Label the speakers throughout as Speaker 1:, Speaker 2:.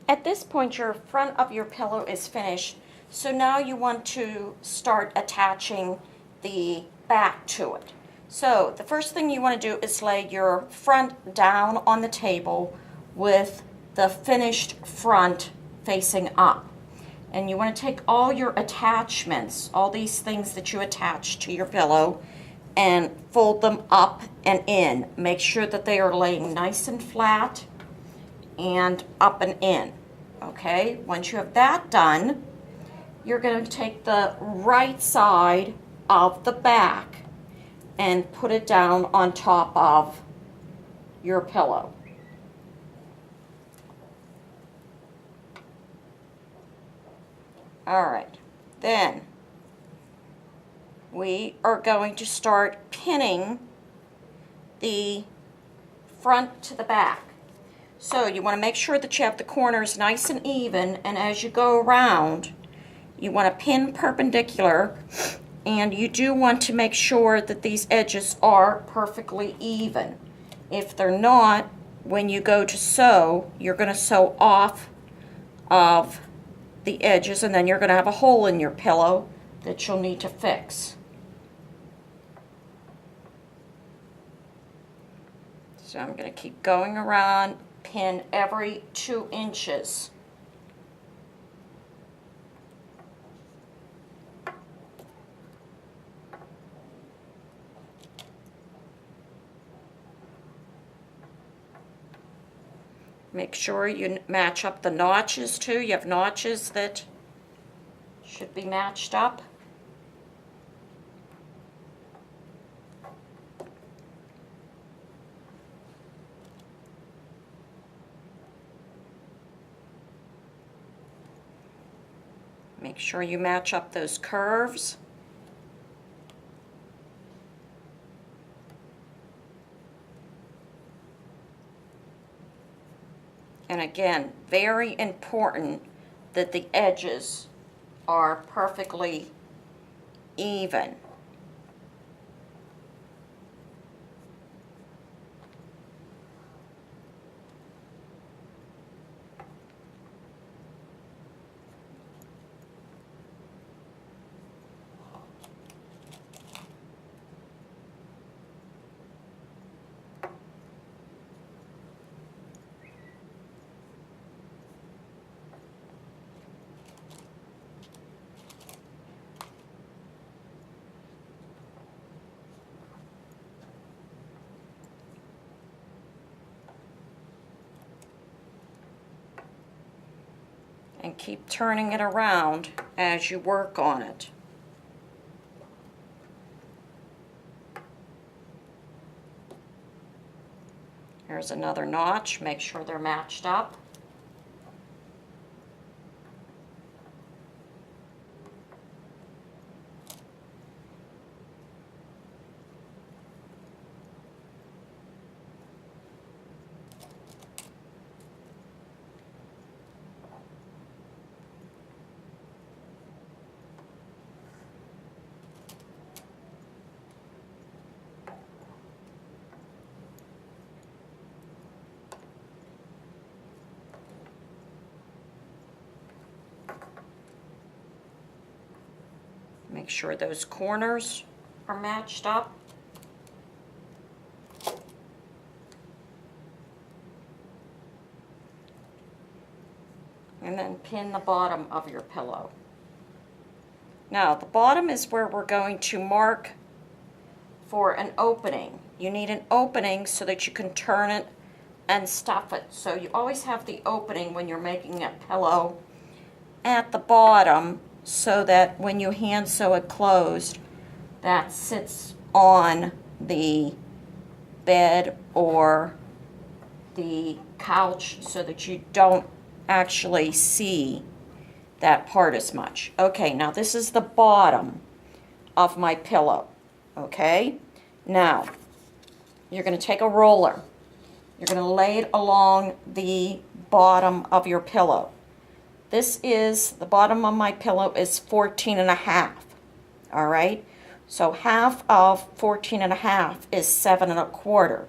Speaker 1: At this point, your front of your pillow is finished, so now you want to start attaching the back to it. So the first thing you want to do is lay your front down on the table with the finished front facing up. And you want to take all your attachments, all these things that you attach to your pillow, and fold them up and in. Make sure that they are laying nice and flat and up and in. Okay, once you have that done, you're going to take the right side of the back and put it down on top of your pillow. All right, then we are going to start pinning the front to the back. So you want to make sure that you have the corners nice and even, and as you go around, you want to pin perpendicular, and you do want to make sure that these edges are perfectly even. If they're not, when you go to sew, you're going to sew off of the edges, and then you're going to have a hole in your pillow that you'll need to fix. So I'm going to keep going around, pin every 2 inches. Make sure you match up the notches too. You have notches that should be matched up. Make sure you match up those curves. And again, very important that the edges are perfectly even. And keep turning it around as you work on it. Here's another notch. Make sure they're matched up. Make sure those corners are matched up. And then pin the bottom of your pillow. Now, the bottom is where we're going to mark for an opening. You need an opening so that you can turn it and stuff it. So you always have the opening when you're making a pillow at the bottom, so that when you hand sew it closed, that sits on the bed or the couch so that you don't actually see that part as much. Okay, now this is the bottom of my pillow. Okay, now you're going to take a roller. You're going to lay it along the bottom of your pillow. This is, the bottom of my pillow is 14.5. All right, so half of 14.5 is 7 1/4.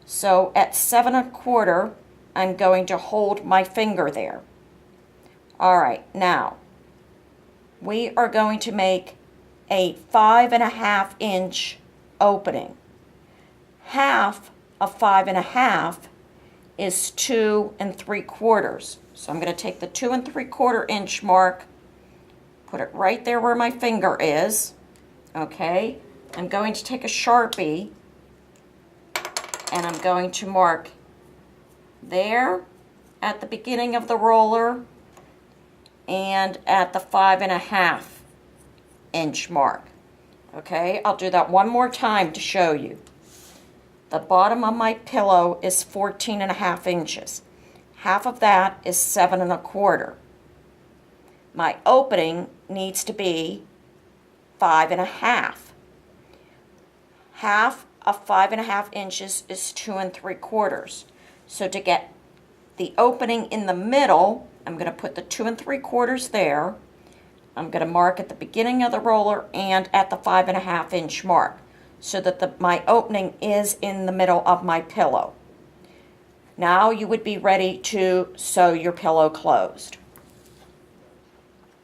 Speaker 1: So at 7 1/4, I'm going to hold my finger there. All right, now we are going to make a 5.5 inch opening. Half of 5.5 is 2 3/4. So I'm going to take the 2 3/4 inch mark, put it right there where my finger is. Okay, I'm going to take a Sharpie and I'm going to mark there at the beginning of the roller and at the 5.5 inch mark. Okay, I'll do that one more time to show you. The bottom of my pillow is 14.5 inches. Half of that is 7 1/4. My opening needs to be 5.5. Half of 5.5 inches is 2 3/4. So to get the opening in the middle, I'm going to put the 2 3/4 there. I'm going to mark at the beginning of the roller and at the 5.5 inch mark so that my opening is in the middle of my pillow. Now you would be ready to sew your pillow closed.